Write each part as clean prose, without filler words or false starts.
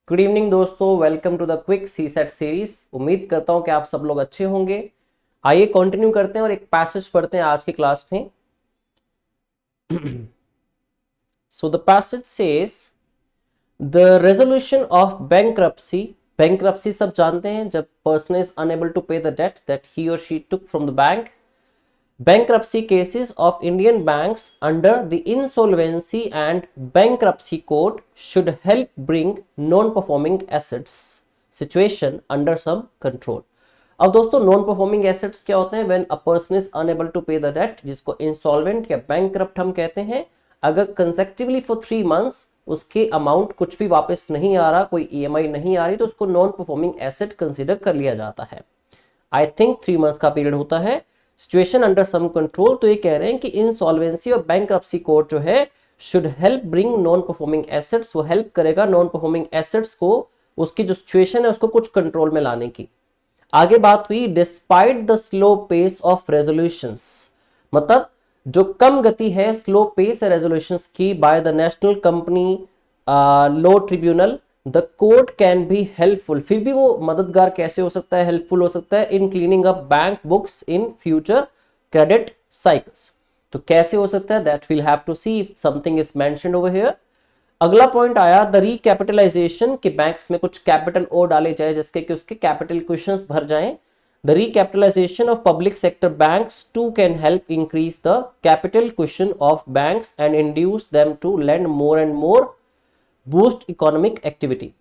Good evening दोस्तों, welcome to the quick CSAT series. उम्मीद करता हूं कि आप सब लोग अच्छे होंगे। आइए कंटिन्यू करते हैं और एक पैसेज पढ़ते हैं आज की क्लास में। So the passage says the resolution of bankruptcy. Bankruptcy सब जानते हैं, जब person is unable to pay the date that he और she took from the bank. Bankruptcy cases of Indian banks under the Insolvency and Bankruptcy Code should help bring non-performing assets situation under some control. अब दोस्तों non performing assets क्या होते हैं? When a person is unable to pay the debt, जिसको insolvent या bankrupt हम कहते हैं। अगर कंसेक्टिवली फॉर 3 मंथ्स उसके अमाउंट कुछ भी वापस नहीं आ रहा, कोई ईएमआई नहीं आ रही, तो उसको नॉन परफॉर्मिंग एसेट कंसीडर कर लिया जाता है। आई थिंक 3 मंथ्स का पीरियड होता है। सिचुएशन अंडर सम कंट्रोल, तो ये कह रहे हैं कि इंसॉल्वेंसी और बैंक्रप्सी कोड जो है should help bring non performing assets. वो हेल्प करेगा नॉन परफॉर्मिंग एसेट्स को, उसकी जो सिचुएशन है उसको कुछ कंट्रोल में लाने की। आगे बात हुई despite the slow pace of resolutions, मतलब जो कम गति है, स्लो पेस है रेजोल्यूशंस की by the national company law tribunal, the court can be helpful. फिर भी वो मददगार कैसे हो सकता है, हेल्पफुल हो सकता है in cleaning up bank books in future credit cycles. तो कैसे हो सकता है, that will have to see if something is mentioned over here. अगला पॉइंट आया द रिकैपिटलाइजेशन, के बैंक्स में कुछ कैपिटल और डाले जाए जिसके कि उसके कैपिटल क्वेश्चंस भर जाएं। The recapitalization of public sector banks too can help increase the capital question of banks and induce them to lend more and more, boost economic activity.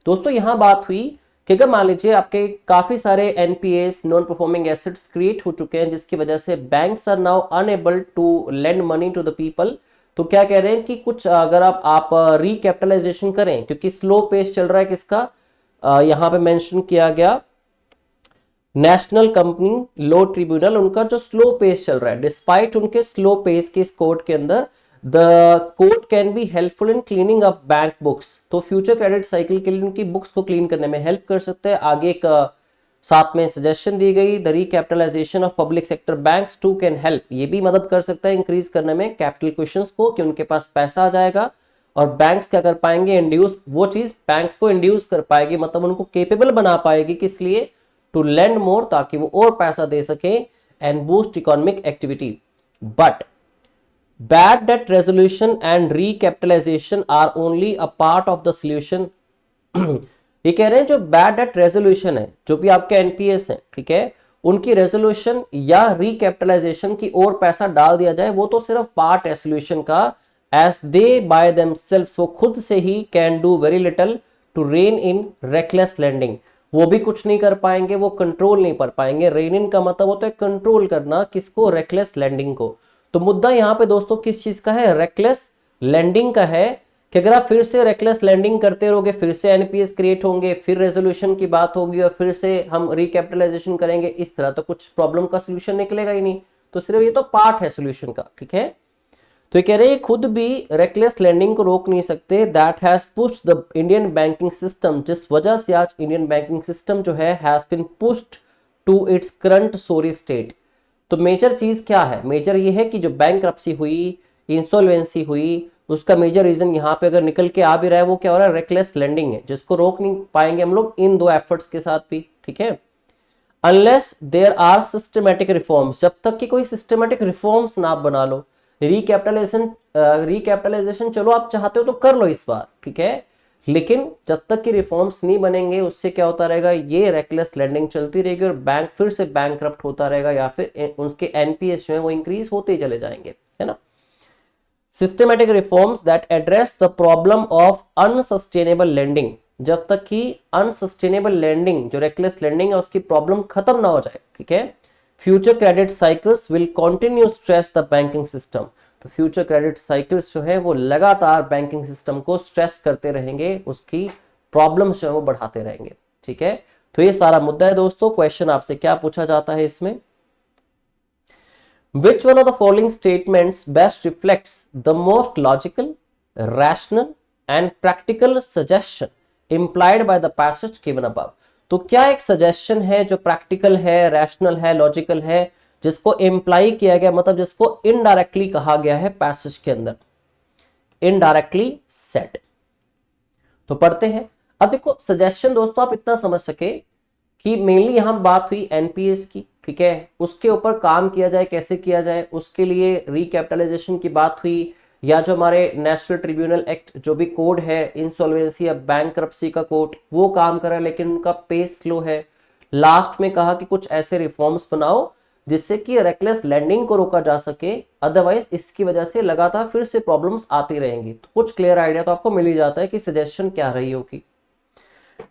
दोस्तों यहां बात हुई कि अगर मान लीजिए आपके काफी सारे NPS non performing assets create हो चुके हैं, जिसकी वजह से banks are now unable to lend money to the people, तो क्या कह रहे हैं कि कुछ अगर आप रिकैपिटलाइजेशन करें, क्योंकि स्लो पेस चल रहा है किसका, यहां पे मेंशन किया गया नेशनल कंपनी लॉ ट्रिब्यूनल, उनका जो स्लो पेस चल रहा है, डिस्पाइट उनके स्लो पेस के इस कोर्ट के अंदर the court can be helpful in cleaning up bank books. तो फ्यूचर क्रेडिट साइकिल के लिए उनकी बुक्स को क्लीन करने में हेल्प कर सकते हैं। आगे एक साथ में सजेशन दी गई the recapitalization of public sector banks too can help, ये भी मदद कर सकता है इंक्रीज करने में कैपिटल क्वेश्चंस को, कि उनके पास पैसा आ जाएगा और बैंक्स क्या कर पाएंगे, इंड्यूस, वो चीज बैंक्स को इंड्यूस कर पाएगी, मतलब उनको केपेबल बना पाएगी, किस लिए, टू लेंड मोर, ताकि वो और पैसा दे सके and boost economic activity. But bad debt resolution and recapitalization are only a part of the solution। ये कह रहे हैं जो बैड डेट रेजोल्यूशन है, जो भी आपके एनपीएस है, ठीक है, उनकी रेजोल्यूशन या रिकैपिटलाइजेशन की और पैसा डाल दिया जाए, वो तो सिर्फ पार्ट है सोल्यूशन का। एज दे बाय देमसेल्व्स, वो खुद से ही can do very little to rein in reckless lending, वो भी कुछ नहीं कर पाएंगे, वो कंट्रोल नहीं कर पाएंगे। रेन इन का मतलब होता है कंट्रोल करना, किसको, रेकलेस लेंडिंग को। तो मुद्दा यहां पे दोस्तों किस चीज का है, रेकलेस लैंडिंग का है, कि अगर आप फिर से रेकलेस लैंडिंग करते रहोगे, फिर से एनपीएस क्रिएट होंगे, फिर रेजोल्यूशन की बात होगी और फिर से हम रिकैपिटलाइजेशन करेंगे, इस तरह तो कुछ प्रॉब्लम का सोल्यूशन निकलेगा ही नहीं। तो सिर्फ ये तो पार्ट है सोल्यूशन का, ठीक है। तो ये कह रहे हैं खुद भी रेकलेस लैंडिंग को रोक नहीं सकते। That has pushed the Indian banking system, जिस वजह से आज इंडियन बैंकिंग सिस्टम जो है has been pushed to its current sorry state. तो मेजर चीज क्या है, मेजर ये है कि जो बैंक्रप्सी हुई, इंसॉल्वेंसी हुई, उसका मेजर रीजन यहाँ पे अगर निकल के आ भी रहा है, वो क्या हो रहा है, रेकलेस लेंडिंग है, जिसको रोक नहीं पाएंगे हम लोग इन दो एफर्ट्स के साथ भी, ठीक है। Unless there are systematic reforms, जब तक कि कोई सिस्टमेटिक रिफॉर्म्स ना बना लो। रिकैपिटलाइजेशन चलो आप चाहते हो तो कर लो इस बार, ठीक है, लेकिन जब तक कि रिफॉर्म्स नहीं बनेंगे, उससे क्या होता रहेगा, ये रेकलेस लेंडिंग चलती रहेगी और बैंक फिर से बैंकरप्ट होता रहेगा, या फिर उसके एनपीएस जो है वो इंक्रीज होते ही चले जाएंगे, है ना। Systematic reforms that address the problem of unsustainable lending, जब तक कि अनसस्टेनेबल लेंडिंग, जो रेकलेस लेंडिंग है, उसकी प्रॉब्लम खत्म ना हो जाए, ठीक है। Future credit cycles will continue stress the banking system, तो फ्यूचर क्रेडिट साइकिल्स जो है वो लगातार बैंकिंग सिस्टम को स्ट्रेस करते रहेंगे, उसकी प्रॉब्लम्स जो है वो बढ़ाते रहेंगे, ठीक है। तो ये सारा मुद्दा है दोस्तों। क्वेश्चन आपसे क्या पूछा जाता है इसमें, which one of the following statements best reflects the most logical, rational and practical suggestion implied by the passage given above। तो क्या एक सजेशन है जो प्रैक्टिकल है, रैशनल है, लॉजिकल है, जिसको इंप्लाई किया गया, मतलब जिसको इनडायरेक्टली कहा गया है पैसेज के अंदर, इनडायरेक्टली सेट। तो पढ़ते हैं। अब देखो सजेशन दोस्तों, आप इतना समझ सके कि मेनली यहाँ बात हुई एनपीएस की, ठीक है, उसके ऊपर काम किया जाए, कैसे किया जाए, उसके लिए रिकैपिटलाइजेशन की बात हुई, या जो हमारे नेशनल ट्रिब्यूनल एक्ट जो भी कोड है इंसॉल्वेंसी या बैंकरप्सी का कोड, वो काम कर रहा है लेकिन उनका पेस स्लो है। लास्ट में कहा कि कुछ ऐसे रिफॉर्म्स बनाओ जिससे कि रेकलेस लैंडिंग को रोका जा सके, अदरवाइज इसकी वजह से लगातार फिर से प्रॉब्लम्स आती रहेंगी। तो कुछ क्लियर आइडिया तो आपको मिल ही जाता है कि सजेशन क्या रही होगी।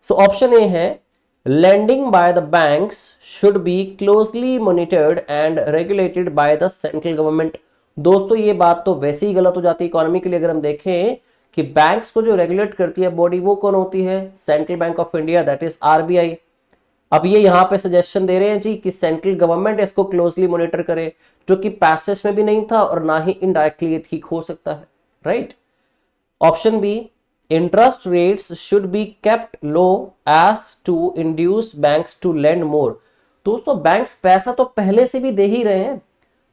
सो ऑप्शन ए है, lending by the banks should be closely monitored and regulated by the central government। दोस्तों ये बात तो वैसे ही गलत हो जाती है इकोनॉमी के लिए। अगर हम देखें कि बैंक्स को जो रेगुलेट करती है बॉडी वो कौन होती है, central bank of India, that is RBI. अब ये यहाँ पे सजेशन दे रहे हैं जी कि सेंट्रल गवर्नमेंट इसको क्लोजली मॉनिटर करे, जो कि पैसेज में भी नहीं था और ना ही इनडायरेक्टली ये ठीक हो सकता है, right. Option B, interest rates should be kept low as to induce banks to lend more। दोस्तों बैंक्स पैसा तो पहले से भी दे ही रहे हैं,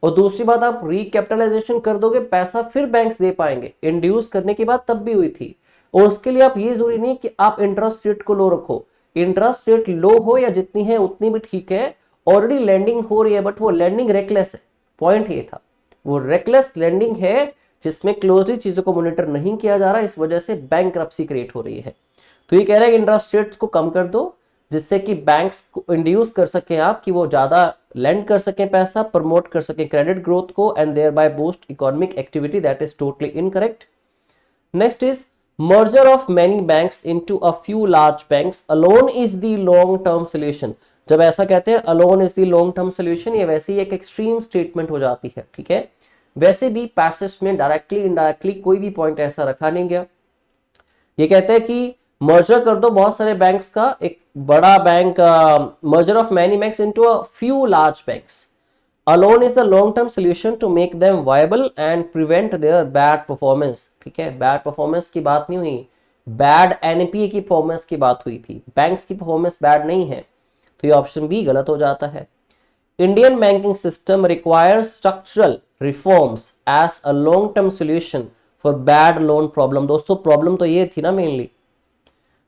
और दूसरी बात आप रिकैपिटलाइजेशन कर दोगे पैसा फिर बैंक्स दे पाएंगे, इंड्यूस करने की बात तब भी हुई थी। और उसके लिए आप ये जरूरी नहीं कि आप इंटरेस्ट रेट को लो रखो, इंटरेस्ट रेट लो हो या जितनी है उतनी भी ठीक है, ऑलरेडी लैंडिंग हो रही है, बट वो लैंडिंग रेकलेस है। पॉइंट ये था, वो रेकलेस लैंडिंग है जिसमें क्लोजली चीजों को मॉनिटर नहीं किया जा रहा, इस वजह से बैंकरप्सी क्रिएट हो रही है। तो ये कह रहा है इंटरेस्ट रेट्स को कम कर दो जिससे कि बैंक्स को इंड्यूस कर सकें आप कि वो ज्यादा लैंड कर सकें पैसा, प्रमोट कर सकें क्रेडिट ग्रोथ को, and thereby boost economic activity. That is totally incorrect. Next is merger of many banks into a few large banks alone is the long term solution। जब ऐसा कहते हैं alone is the long term solution, ये वैसे ही एक extreme statement हो जाती है, ठीक है। वैसे भी पैसेज में डायरेक्टली इनडायरेक्टली कोई भी पॉइंट ऐसा रखा नहीं गया। ये कहते हैं कि मर्जर कर दो बहुत सारे बैंक्स का, एक बड़ा bank, merger of many banks into a few large banks alone is the long term solution to make them viable and prevent their bad performance। ठीक है, बैड परफॉर्मेंस की बात नहीं हुई, बैड एनपीए की परफॉर्मेंस की बात हुई थी, बैंक्स की परफॉर्मेंस बैड नहीं है। तो ये ऑप्शन बी गलत हो जाता है। Indian banking system requires structural reforms as a long term solution for bad loan problem. दोस्तों प्रॉब्लम तो ये थी ना, मेनली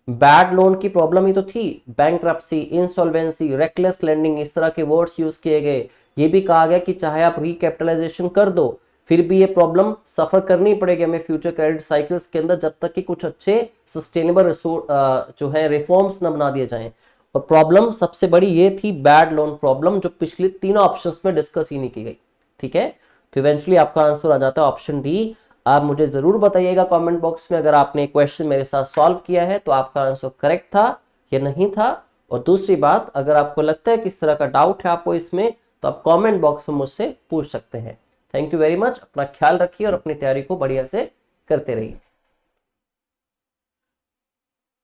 बैड लोन की प्रॉब्लम ही तो थी, बैंकरप्सी, इंसॉल्वेंसी, रेकलेस लेंडिंग, इस तरह के वर्ड्स यूज किए गए। ये भी कहा गया कि चाहे आप रिकैपिटलाइजेशन कर दो फिर भी ये प्रॉब्लम सफर करनी पड़ेगी हमें फ्यूचर क्रेडिट साइकिल्स के अंदर, जब तक कि कुछ अच्छे सस्टेनेबल जो है रिफॉर्म्स न बना दिए जाएं। और प्रॉब्लम सबसे बड़ी ये थी बैड लोन प्रॉब्लम, जो पिछले तीनों ऑप्शंस में डिस्कस ही नहीं की गई, ठीक है। तो इवेंचुअली आपका आंसर आ जाता है ऑप्शन डी। आप मुझे जरूर बताइएगा कमेंट बॉक्स में अगर आपने क्वेश्चन मेरे साथ सॉल्व किया है तो आपका आंसर करेक्ट था या नहीं था। और दूसरी बात, अगर आपको लगता है किस तरह का डाउट है आपको इसमें, तो आप कमेंट बॉक्स में मुझसे पूछ सकते हैं। थैंक यू वेरी मच, अपना ख्याल रखिए और अपनी तैयारी को बढ़िया से करते रहिए।